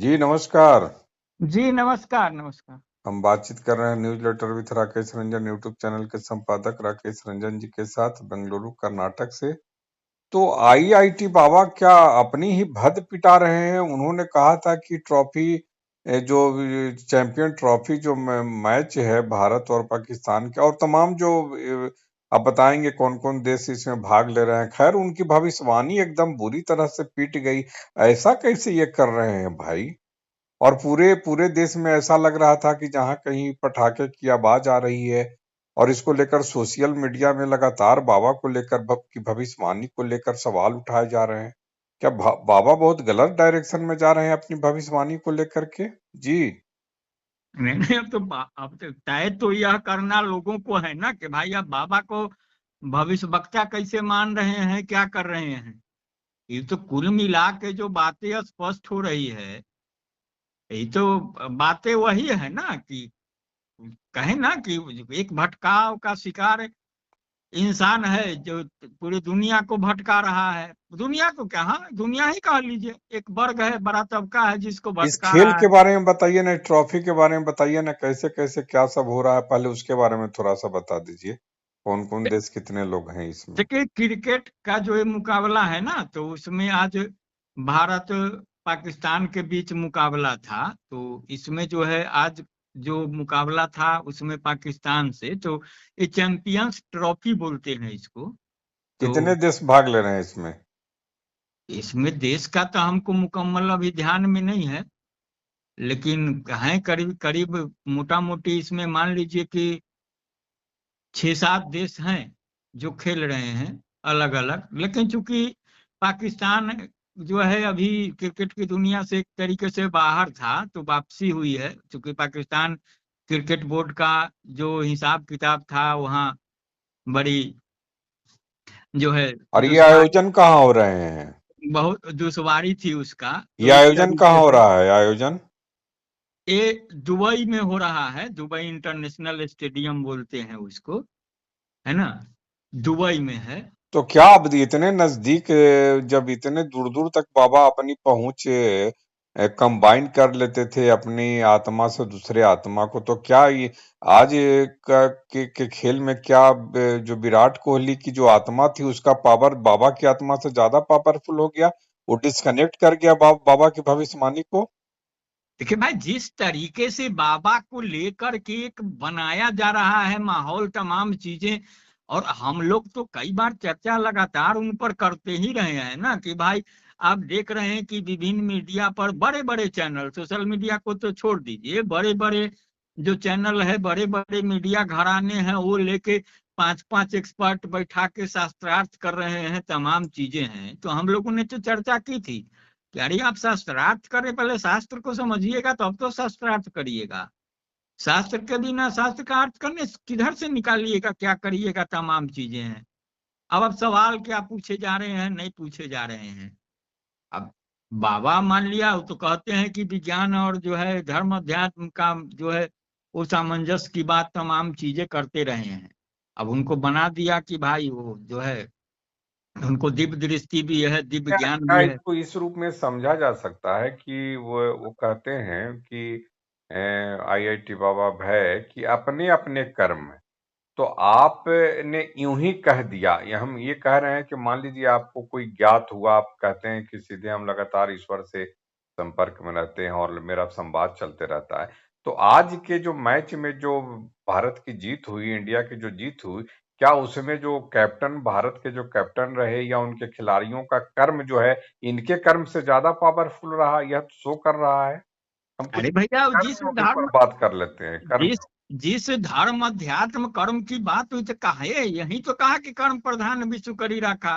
जी नमस्कार। जी नमस्कार नमस्कार। हम बातचीत कर रहे हैं newsletter with Rakesh Ranjan YouTube channel के संपादक राकेश रंजन जी के साथ बेंगलुरु कर्नाटक से। तो आईआईटी बाबा क्या अपनी ही भद पिटा रहे हैं? उन्होंने कहा था कि ट्रॉफी जो चैंपियन ट्रॉफी जो मैच है भारत और पाकिस्तान के और तमाम जो आप बताएंगे कौन कौन देश इसमें भाग ले रहे हैं। खैर उनकी भविष्यवाणी एकदम बुरी तरह से पीट गई। ऐसा कैसे ये कर रहे हैं भाई? और पूरे पूरे देश में ऐसा लग रहा था कि जहां कहीं पटाखे की आवाज आ रही है और इसको लेकर सोशल मीडिया में लगातार बाबा को लेकर की भविष्यवाणी को लेकर सवाल उठाए जा रहे हैं। क्या बाबा बहुत गलत डायरेक्शन में जा रहे हैं अपनी भविष्यवाणी को लेकर के? जी। नहीं नहीं, अब तो तय तो यह करना लोगों को है ना कि भाई अब बाबा को भविष्य वक्ता कैसे मान रहे हैं, क्या कर रहे हैं। ये तो कुल मिला के जो बातें स्पष्ट हो रही है, ये तो बातें वही है ना कि कहे ना कि एक भटकाव का शिकार इंसान है जो पूरी दुनिया को भटका रहा है। दुनिया को क्या, हाँ दुनिया ही कह लीजिए, एक वर्ग है, बड़ा तबका है जिसको इस भटका खेल रहा के है। बारे में बताइए ना, ट्रॉफी के बारे में बताइए ना, कैसे कैसे क्या सब हो रहा है, पहले उसके बारे में थोड़ा सा बता दीजिए। कौन कौन देश, कितने लोग हैं इसमें? देखिए क्रिकेट का जो ये मुकाबला है ना, तो उसमें आज भारत पाकिस्तान के बीच मुकाबला था। तो इसमें जो है आज जो मुकाबला था उसमें पाकिस्तान से, तो ये चैंपियंस ट्रॉफी बोलते हैं इसको। तो कितने देश भाग ले रहे हैं इसमें? इसमें देश का तो हमको मुकम्मल अभी ध्यान में नहीं है, लेकिन हैं करीब करीब मोटा मोटी इसमें मान लीजिए कि 6-7 देश हैं जो खेल रहे हैं अलग अलग। लेकिन चूंकि पाकिस्तान जो है अभी क्रिकेट की दुनिया से एक तरीके से बाहर था, तो वापसी हुई है। चूंकि पाकिस्तान क्रिकेट बोर्ड का जो हिसाब किताब था वहाँ बड़ी जो है और ये दुश्वारी, आयोजन कहाँ हो रहे हैं? बहुत दुश्वारी थी उसका। ये तो इस आयोजन तरीके कहाँ हो से रहा है, आयोजन? ये दुबई में हो रहा है, दुबई इंटरनेशनल स्टेडियम बोलते हैं उसको, है ना, दुबई में है। तो क्या अब इतने नजदीक जब इतने दूर दूर तक बाबा अपनी पहुंच कंबाइन कर लेते थे अपनी आत्मा से दूसरे आत्मा को, तो क्या ये आज के खेल में क्या जो विराट कोहली की जो आत्मा थी उसका पावर बाबा की आत्मा से ज्यादा पावरफुल हो गया? वो डिस्कनेक्ट कर गया बाबा की भविष्यवाणी को? देखिए भाई, जिस तरीके से बाबा को लेकर के एक बनाया जा रहा है माहौल, तमाम चीजें, और हम लोग तो कई बार चर्चा लगातार उन पर करते ही रहे हैं ना कि भाई आप देख रहे हैं कि विभिन्न मीडिया पर बड़े बड़े चैनल, सोशल मीडिया को तो छोड़ दीजिए, बड़े बड़े जो चैनल है, बड़े बड़े मीडिया घराने हैं, वो लेके 5-5 एक्सपर्ट बैठा के शास्त्रार्थ कर रहे हैं, तमाम चीजें हैं। तो हम लोगों ने तो चर्चा की थी कि अरे आप शास्त्रार्थ करें, पहले शास्त्र को समझिएगा तब तो शास्त्रार्थ करिएगा। शास्त्र के बिना शास्त्र का अर्थ करने किधर से निकालिएगा, क्या करिएगा, तमाम चीजें हैं। अब सवाल क्या पूछे जा रहे हैं, नहीं पूछे जा रहे हैं। अब बाबा मान लिया, वो तो कहते हैं कि विज्ञान और जो है धर्म अध्यात्म का जो है वो सामंजस्य की बात, तमाम चीजें करते रहे हैं। अब उनको बना दिया कि भाई वो जो है उनको दिव्य दृष्टि भी है, दिव्य क्या ज्ञान क्या भी है। इसको इस रूप में समझा जा सकता है कि वो कहते हैं कि आईआईटी बाबा भय कि अपने अपने कर्म है। तो आपने यूं ही कह दिया, या हम ये कह रहे हैं कि मान लीजिए आपको कोई ज्ञात हुआ, आप कहते हैं कि सीधे हम लगातार ईश्वर से संपर्क में रहते हैं और मेरा संवाद चलते रहता है। तो आज के जो मैच में जो भारत की जीत हुई, इंडिया की जो जीत हुई, क्या उसमें जो कैप्टन, भारत के जो कैप्टन रहे या उनके खिलाड़ियों का कर्म जो है इनके कर्म से ज्यादा पावरफुल रहा? यह तो शो कर रहा है। हम कुछ अरे भैया, जिस कर्म के ऊपर धर्म बात कर लेते हैं, कर्म। जिस जिस धर्म अध्यात्म कर्म की बात हुई तो कहा है, यही तो कहा कि कर्म प्रधान विश्व करी रखा।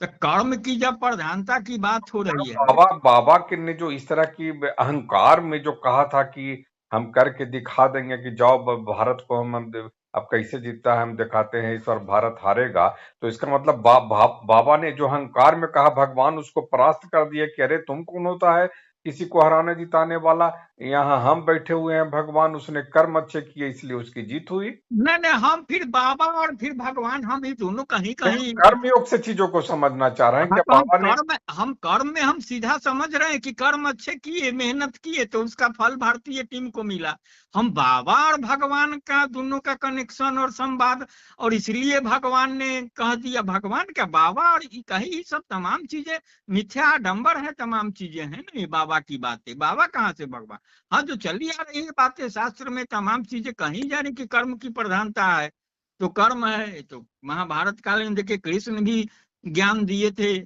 तो कर्म की जब प्रधानता की बात हो रही है। बाबा बाबा के ने जो इस तरह की अहंकार में जो कहा था कि हम करके दिखा देंगे कि जाओ भारत को अब कैसे जीतता है हम दिखाते हैं, इस बार भारत हारेगा। तो इसका मतलब बाबा ने जो अहंकार में कहा, भगवान उसको परास्त कर दिया कि अरे तुम कौन होता है किसी को हराने जिताने वाला। यहाँ हम बैठे हुए हैं, भगवान उसने कर्म अच्छे किए इसलिए उसकी जीत हुई। नहीं नहीं, हम फिर बाबा और फिर भगवान, हम ये दोनों कहीं नहीं, कहीं। कर्म योग से चीजों को समझना चाह रहे हैं हाँ, क्या तो बाबा ने। हम कर्म में हम सीधा समझ रहे हैं कि कर्म अच्छे किए, मेहनत किए, तो उसका फल भारतीय टीम को मिला। हम बाबा और भगवान का दोनों का कनेक्शन और संवाद, और इसलिए भगवान ने कह दिया, भगवान क्या, बाबा और कही सब तमाम चीजें मिथ्या आडंबर है, तमाम चीजें हैं ना ये बाबा की बातें। बाबा कहाँ से भगवान? हाँ, जो चली आ रही है बातें शास्त्र में, तमाम चीजें कहीं जा रही कि कर्म की प्रधानता है, तो कर्म है। तो महाभारत काल में देखिए कृष्ण भी ज्ञान दिए थे,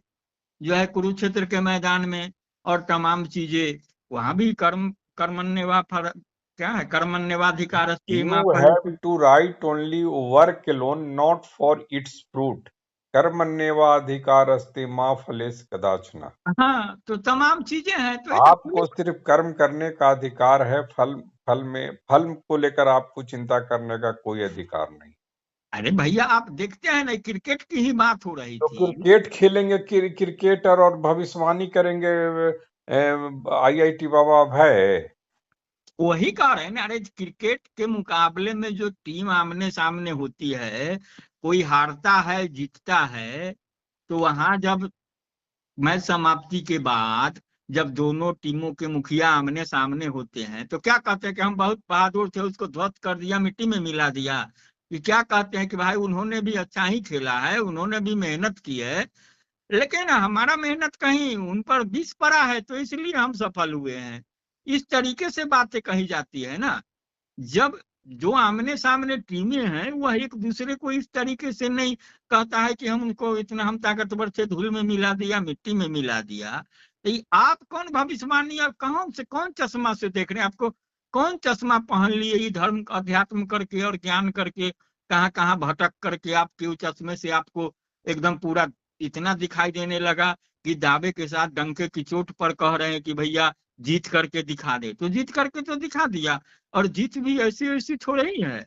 जो है कुरुक्षेत्र के मैदान में, और तमाम चीजें वहां भी कर्मण्यवा फल, क्या है, कर्मण्यवाधिकारस्ते मा यू हैव फलेषु। To right only work alone not for its fruit, कर्मण्येवाधिकारस्ते माँ फलेश कदाचन। हाँ, तो तमाम चीजें हैं, तो ये तो आपको सिर्फ कर्म करने का अधिकार है, फल को लेकर आपको चिंता करने का कोई अधिकार नहीं। अरे भैया, आप देखते हैं ना, क्रिकेट की ही बात हो रही तो थी। क्रिकेट खेलेंगे, क्रिकेटर और भविष्यवाणी करेंगे आईआईटी बाबा भय। वही कह रहे हैं ना, अरे क्रिकेट के मुकाबले में जो टीम आमने सामने होती है, कोई हारता है जीतता है, तो वहां जब मैच समाप्ति के बाद जब दोनों टीमों के मुखिया आमने सामने होते हैं, तो क्या कहते हैं कि हम बहुत बहादुर थे, उसको ध्वस्त कर दिया, मिट्टी में मिला दिया? कि क्या कहते हैं कि भाई उन्होंने भी अच्छा ही खेला है, उन्होंने भी मेहनत की है, लेकिन हमारा मेहनत कहीं उन पर विष पड़ा है, तो इसलिए हम सफल हुए हैं। इस तरीके से बातें कही जाती है ना। जब जो आमने सामने टीमें हैं, वह एक दूसरे को इस तरीके से नहीं कहता है कि हम उनको इतना, हम ताकतवर से धूल में मिला दिया, मिट्टी में मिला दिया। तो ये आप कौन भविष्यवाणी, आप कहाँ से, कौन चश्मा से देख रहे हैं? आपको कौन चश्मा पहन लिए ये धर्म अध्यात्म करके और ज्ञान करके, कहाँ कहाँ भटक करके आपके उस चश्मे से आपको एकदम पूरा इतना दिखाई देने लगा कि दावे के साथ डंके की चोट पर कह रहे हैं कि भैया जीत करके दिखा दे। तो जीत करके तो दिखा दिया, और जीत भी ऐसी ऐसी थोड़ी ही है।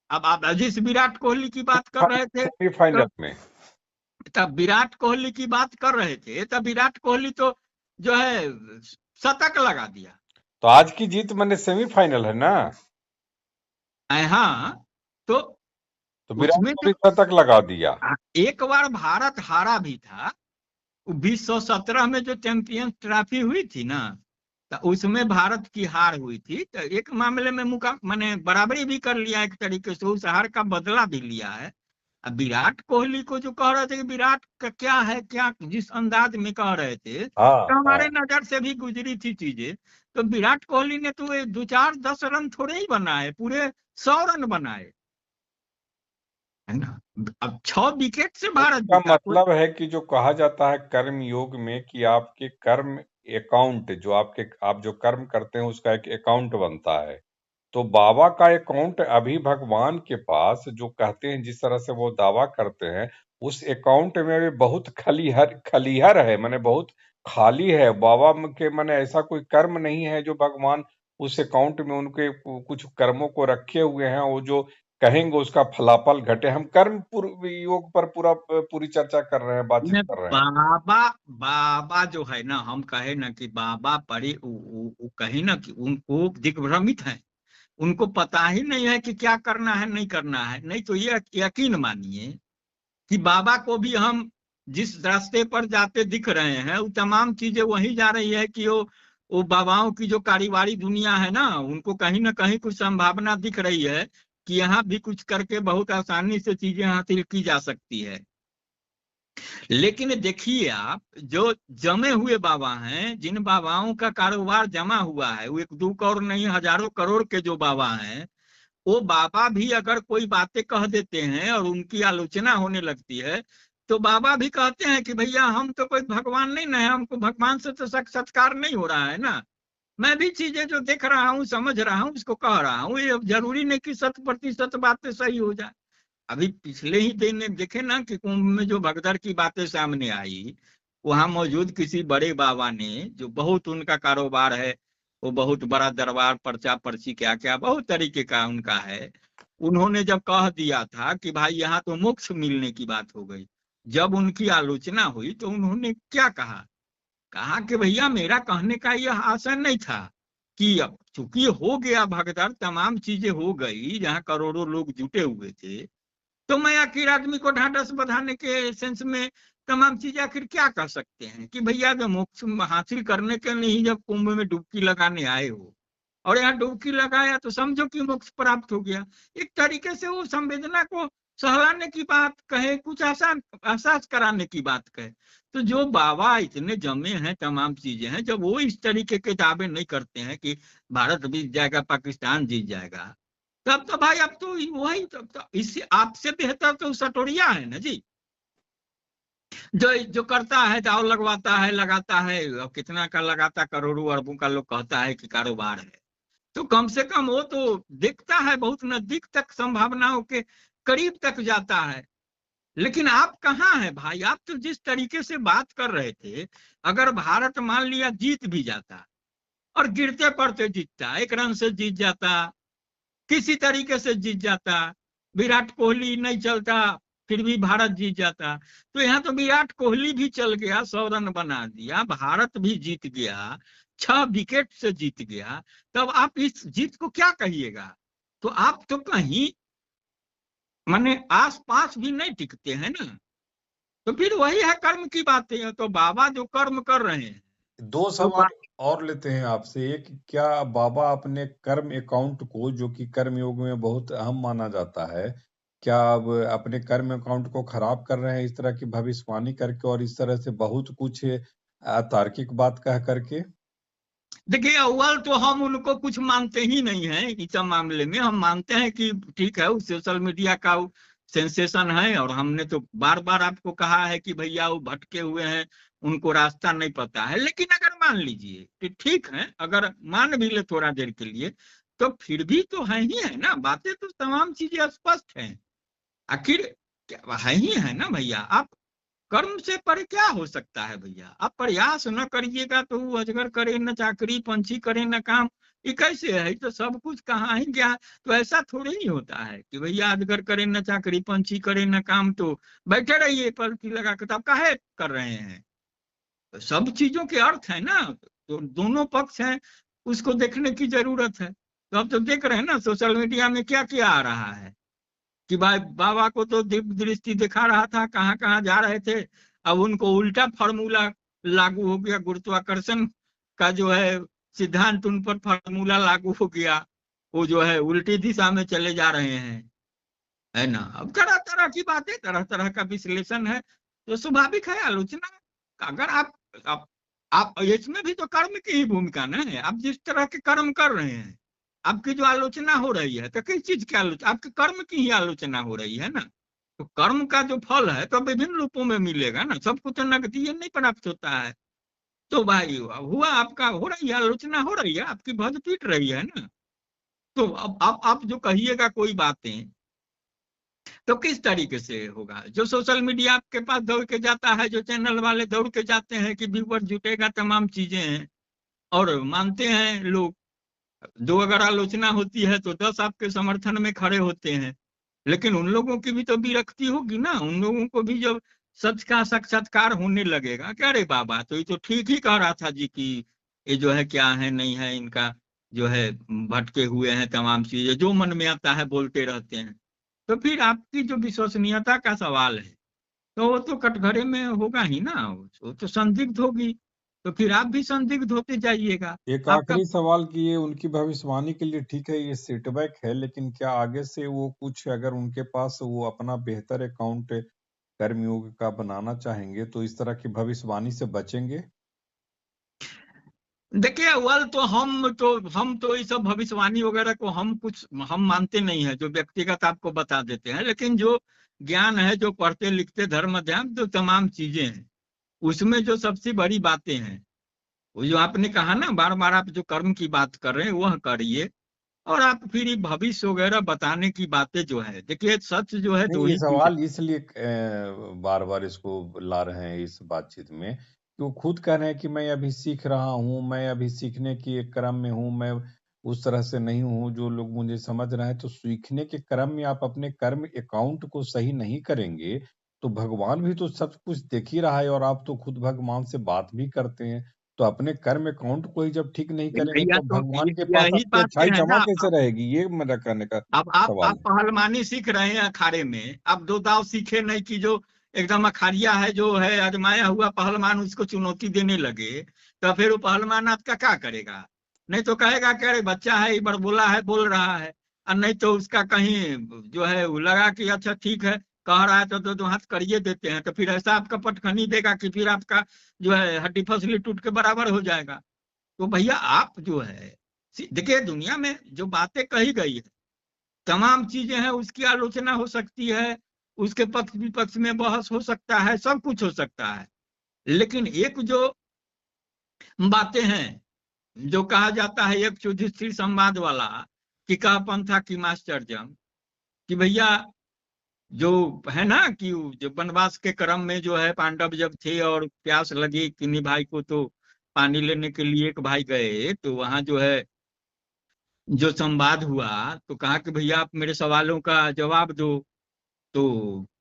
अब आप जिस विराट कोहली की बात कर रहे थे, सेमीफाइनल तो में। तब विराट कोहली की बात कर रहे थे, तब विराट कोहली तो जो है शतक लगा दिया। तो आज की जीत मैंने सेमीफाइनल है ना। हाँ, तो तो विराट उसमें जो कोहली शतक लगा दिया। एक बार भारत हारा भी था, 2017 में जो चैंपियंस ट्रॉफी हुई थी ना, तो उसमें भारत की हार हुई थी, तो एक मामले में मैंने बराबरी भी कर लिया, एक तरीके से उस हार का बदला भी लिया है। अब विराट कोहली को जो कह रहे थे कि विराट का क्या है, क्या जिस अंदाज में कह रहे थे, हाँ तो हाँ। हमारे नजर से भी गुजरी थी चीजें। तो विराट कोहली ने तो ये 2 4 10 रन थोड़े ही बनाए, पूरे 100 रन बनाए, है ना। अब 6 विकेट से भारत इसका जीता कोई। मतलब है कि जो कहा जाता है कर्म योग में कि आपके कर्म अकाउंट, जो आप जो कर्म करते हैं उसका एक अकाउंट बनता है। तो बाबा का अकाउंट अभी भगवान के पास, जो कहते हैं जिस तरह से वो दावा करते हैं, उस अकाउंट में भी बहुत खलिहर खलिहर है, माने बहुत खाली है बाबा के। माने ऐसा कोई कर्म नहीं है जो भगवान उस अकाउंट में उनके कुछ कर्मों को रखे हुए हैं, वो जो कहेंगे उसका फलाफल घटे। हम कर्म योग पर पूरी चर्चा कर रहे हैं, बातचीत ने कर रहे हैं। बाबा बाबा जो है ना, हम कहे ना कि बाबा पढ़े, कहे ना कि उनको दिग्भ्रमित है, उनको पता ही नहीं है कि क्या करना है नहीं करना है। नहीं तो ये यकीन मानिए कि बाबा को भी हम जिस रास्ते पर जाते दिख रहे हैं, वो तमाम चीजें वही जा रही है कि वो बाबाओं की जो कारोबारी दुनिया है ना, उनको कहीं ना कहीं कुछ संभावना दिख रही है कि यहाँ भी कुछ करके बहुत आसानी से चीजें हासिल की जा सकती है। लेकिन देखिए आप, जो जमे हुए बाबा हैं, जिन बाबाओं का कारोबार जमा हुआ है, वो एक दो करोड़ नहीं, हजारों करोड़ के जो बाबा हैं, वो बाबा भी अगर कोई बातें कह देते हैं और उनकी आलोचना होने लगती है, तो बाबा भी कहते हैं कि भैया हम तो कोई भगवान नहीं ना है, हमको भगवान से तो साक्षात्कार नहीं हो रहा है ना। मैं भी चीजें जो देख रहा हूँ, समझ रहा हूँ, उसको कह रहा हूँ, ये जरूरी नहीं कि 100% बातें सही हो जाए। अभी पिछले ही दिन देखे ना कि कुंभ में जो भगदड़ की बातें सामने आई, वहां मौजूद किसी बड़े बाबा ने, जो बहुत उनका कारोबार है, वो बहुत बड़ा दरबार, पर्चा पर्ची क्या क्या बहुत तरीके का उनका है, उन्होंने जब कह दिया था कि भाई यहाँ तो मोक्ष मिलने की बात हो गई, जब उनकी आलोचना हुई तो उन्होंने क्या कहा? कहा कि भैया मेरा कहने का यह आशय नहीं था कि अब चूंकि हो गया भगदड़, तमाम चीजें हो गई जहां करोड़ों लोग जुटे हुए थे, तो मैं आखिर आदमी को ढांढस बंधाने के सेंस में तमाम चीजें आखिर क्या कर सकते हैं कि भैया जब मोक्ष हासिल करने के लिए ही जब कुंभ में डुबकी लगाने आए हो और यहाँ डुबकी लगाया तो समझो कि मोक्ष प्राप्त हो गया। एक तरीके से वो संवेदना को सहलाने की बात कहे, कुछ आसान एहसास कराने की बात कहे। तो जो बाबा इतने जमे हैं, तमाम चीजें हैं, जब वो इस तरीके के दावे नहीं करते हैं कि भारत जीत जाएगा, पाकिस्तान जीत जाएगा, तब तो भाई अब तो वही तो इससे आपसे बेहतर तो सटोरिया है ना जी, जो जो करता है, दाव लगवाता है, लगाता है, और कितना का लगाता, करोड़ों अरबों का लोग कहता है कि कारोबार है। तो कम से कम वो तो देखता है, बहुत नजदीक तक संभावनाओं के करीब तक जाता है। लेकिन आप कहाँ हैं भाई? आप तो जिस तरीके से बात कर रहे थे, अगर भारत मान लिया जीत भी जाता और गिरते पड़ते जीतता, 1 रन से जीत जाता, किसी तरीके से जीत जाता, विराट कोहली नहीं चलता फिर भी भारत जीत जाता, तो यहाँ तो विराट कोहली भी चल गया, 100 रन बना दिया, भारत भी जीत गया, 6 विकेट से जीत गया, तब आप इस जीत को क्या कहिएगा? तो आप तो कहीं माने आस पास भी नहीं टिकते हैं ना। तो फिर वही है, कर्म की बातें। तो बाबा जो कर्म कर रहे हैं, दो तो सवाल और लेते हैं आपसे। एक, क्या बाबा अपने कर्म अकाउंट को, जो कि कर्म योग में बहुत अहम माना जाता है, क्या अब अपने कर्म अकाउंट को खराब कर रहे हैं इस तरह की भविष्यवाणी करके और इस तरह से बहुत कुछ अतार्किक बात कह करके? देखिए, अव्वल तो हम उनको कुछ मानते ही नहीं है इस मामले में। हम मानते हैं कि ठीक है, वो सोशल मीडिया का सेंसेशन है, और हमने तो बार बार आपको कहा है कि भैया वो भटके हुए हैं, उनको रास्ता नहीं पता है। लेकिन अगर मान लीजिए कि ठीक है, अगर मान भी ले थोड़ा देर के लिए, तो फिर भी तो है ही है ना, बातें तो तमाम चीजें स्पष्ट हैं। आखिर है ही है ना भैया। आप कर्म से पर क्या हो सकता है भैया? आप प्रयास न करिएगा तो वो अजगर करे न चाकरी, पंछी करे न काम। ये कैसे है? ये तो सब कुछ कहाँ ही क्या। तो ऐसा थोड़े ही होता है कि भैया अजगर करे न चाकरी, पंछी करे न काम, तो बैठे रहिए पलकी लगा के। तो आप काहे कर रहे हैं? तो सब चीजों के अर्थ है ना, तो दोनों पक्ष हैं, उसको देखने की जरूरत है। तो अब तो देख रहे हैं ना सोशल मीडिया में क्या क्या आ रहा है कि भाई बाबा को तो दिव्य दृष्टि दिखा रहा था, कहाँ कहाँ जा रहे थे, अब उनको उल्टा फार्मूला लागू हो गया, गुरुत्वाकर्षण का जो है सिद्धांत उन पर फार्मूला लागू हो गया, वो जो है उल्टी दिशा में चले जा रहे हैं, है ना। अब तरह तरह की बातें, तरह तरह का विश्लेषण है, तो स्वाभाविक है आलोचना। अगर आप आप इसमें भी तो कर्म की ही भूमिका ना है। आप जिस तरह के कर्म कर रहे हैं, आपकी जो आलोचना हो रही है, तो किस चीज की आलोचना? आपके कर्म की ही आलोचना हो रही है ना। तो कर्म का जो फल है तो विभिन्न रूपों में मिलेगा ना, सबको तो नकदी नहीं प्राप्त होता है। तो भाई हुआ आपका, हो रही है आलोचना, हो रही है, आपकी भज पीट रही है ना। तो अब आप जो कहिएगा कोई बातें, तो किस तरीके से होगा? जो सोशल मीडिया आपके पास दौड़ के जाता है, जो चैनल वाले दौड़ के जाते हैं कि व्यूवर जुटेगा, तमाम चीजें हैं, और मानते हैं लोग। जो अगर आलोचना होती है तो 10 आपके समर्थन में खड़े होते हैं। लेकिन उन लोगों की भी तो विरक्ति होगी ना, उन लोगों को भी जब सच का साक्षात्कार होने लगेगा कि अरे बाबा तो ये तो ठीक ही कह रहा था जी कि ये जो है क्या है नहीं है, इनका जो है भटके हुए हैं, तमाम चीजें जो मन में आता है बोलते रहते हैं। तो फिर आपकी जो विश्वसनीयता का सवाल है, तो वो तो कटघरे में होगा ही ना, वो तो संदिग्ध होगी। तो फिर आप भी संदिग्ध होते जाइएगा। एक आपका आखिरी सवाल कि ये उनकी भविष्यवाणी के लिए ठीक है, ये सेटबैक है, लेकिन क्या आगे से वो कुछ, अगर उनके पास वो अपना बेहतर अकाउंट कर्मयोग का बनाना चाहेंगे, तो इस तरह की भविष्यवाणी से बचेंगे? देखिए, वल तो हम तो ये सब भविष्यवाणी वगैरह को हम मानते नहीं है, जो व्यक्तिगत आपको बता देते हैं। लेकिन जो ज्ञान है, जो पढ़ते लिखते धर्म अध्यात्म जो तमाम चीजें हैं, उसमें जो सबसे बड़ी बातें हैं, वो जो आपने कहा ना, बार बार आप जो कर्म की बात कर रहे हैं वह करिए। और आप फिर ये भविष्य वगैरह बताने की बातें जो है, देखिए सच जो है नहीं, दो ये ही चीज। सवाल इसलिए बार बार इसको ला रहे हैं इस बातचीत में कि वो खुद कह रहे हैं कि मैं अभी सीख रहा हूँ, मैं अभी सीखने की एक क्रम में हूँ, मैं उस तरह से नहीं हूँ जो लोग मुझे समझ रहे हैं। तो सीखने के क्रम में आप अपने कर्म अकाउंट को सही नहीं करेंगे, तो भगवान भी तो सब कुछ देख ही रहा है, और आप तो खुद भगवान से बात भी करते हैं। तो अपने कर्म अकाउंट को ही जब ठीक नहीं करेंगे भैया तो तो भगवान के पास यही आपकी बातें अच्छाई है जमा ना। कैसे रहेगी, ये मेरा कहने का अब सवाल आप है। पहलवानी सीख रहे हैं अखाड़े में, अब दो दाव सीखे नहीं कि जो एकदम अखाड़िया है, जो है आजमाया हुआ पहलवान, उसको चुनौती देने लगे, तो फिर वो पहलवान आपका क्या करेगा? नहीं तो कहेगा कि अरे बच्चा है, बड़बोला है, बोल रहा है। और नहीं तो उसका कहीं जो है वो लगा कि अच्छा ठीक है, कह रहा है तो दो हाथ करिए देते हैं, तो फिर ऐसा आपका पटखनी देगा कि फिर आपका जो है हड्डी फसली टूट के बराबर हो जाएगा। तो भैया आप जो है, देखिए दुनिया में जो बातें कही गई है, तमाम चीजें हैं, उसकी आलोचना हो सकती है, उसके पक्ष विपक्ष में बहस हो सकता है, सब कुछ हो सकता है। लेकिन एक जो बातें हैं, जो कहा जाता है एक युधिष्ठिर संवाद वाला, कि कहा पंथा की मास्टरजम, कि भैया जो है ना, कि जो वनवास के क्रम में जो है पांडव जब थे और प्यास लगी किन्हीं भाई को, तो पानी लेने के लिए एक भाई गए, तो वहां जो है जो संवाद हुआ, तो कहा कि भैया आप मेरे सवालों का जवाब दो तो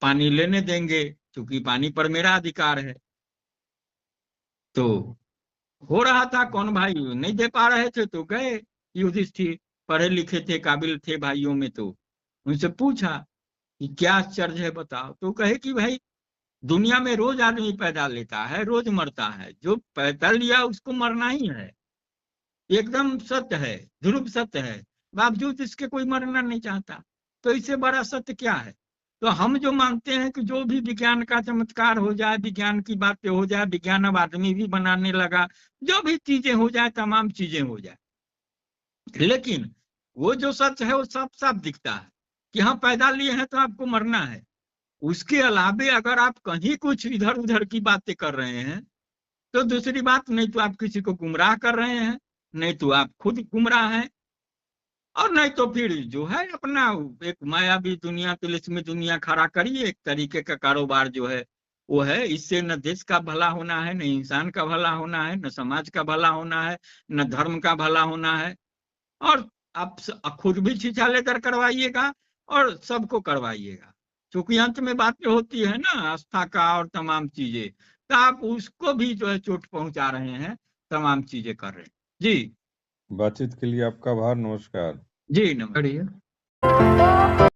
पानी लेने देंगे, क्योंकि पानी पर मेरा अधिकार है। तो हो रहा था, कौन भाई नहीं दे पा रहे थे, तो गए युधिष्ठिर, पढ़े लिखे थे, काबिल थे भाइयों में, तो उनसे पूछा कि क्या आश्चर्य है बताओ। तो कहे कि भाई दुनिया में रोज आदमी पैदा लेता है, रोज मरता है, जो पैदा लिया उसको मरना ही है, एकदम सत्य है, ध्रुव सत्य है, बावजूद इसके कोई मरना नहीं चाहता। तो इससे बड़ा सत्य क्या है? तो हम जो मानते हैं कि जो भी विज्ञान का चमत्कार हो जाए, विज्ञान की बातें हो जाए, विज्ञान अब आदमी भी बनाने लगा, जो भी चीजें हो जाए, तमाम चीजें हो जाए, लेकिन वो जो सच है वो साफ साफ दिखता है कि हाँ पैदा लिए हैं तो आपको मरना है। उसके अलावे अगर आप कहीं कुछ इधर उधर की बातें कर रहे हैं, तो दूसरी बात, नहीं तो आप किसी को गुमराह कर रहे हैं, नहीं तो आप खुद गुमराह हैं, और नहीं तो फिर जो है अपना एक मायावी दुनिया, तिलिस्मी दुनिया खड़ा करिए, एक तरीके का कारोबार जो है वो है। इससे न देश का भला होना है, न इंसान का भला होना है, न समाज का भला होना है, न धर्म का भला होना है। और आप खुद भी छिछालेदर करवाइएगा और सबको करवाइएगा, क्योंकि अंत में बातें होती है ना आस्था का और तमाम चीजें, तो आप उसको भी जो है चोट पहुंचा रहे हैं, तमाम चीजें कर रहे हैं। जी बातचीत के लिए आपका आभार, नमस्कार। जी नमस्कार।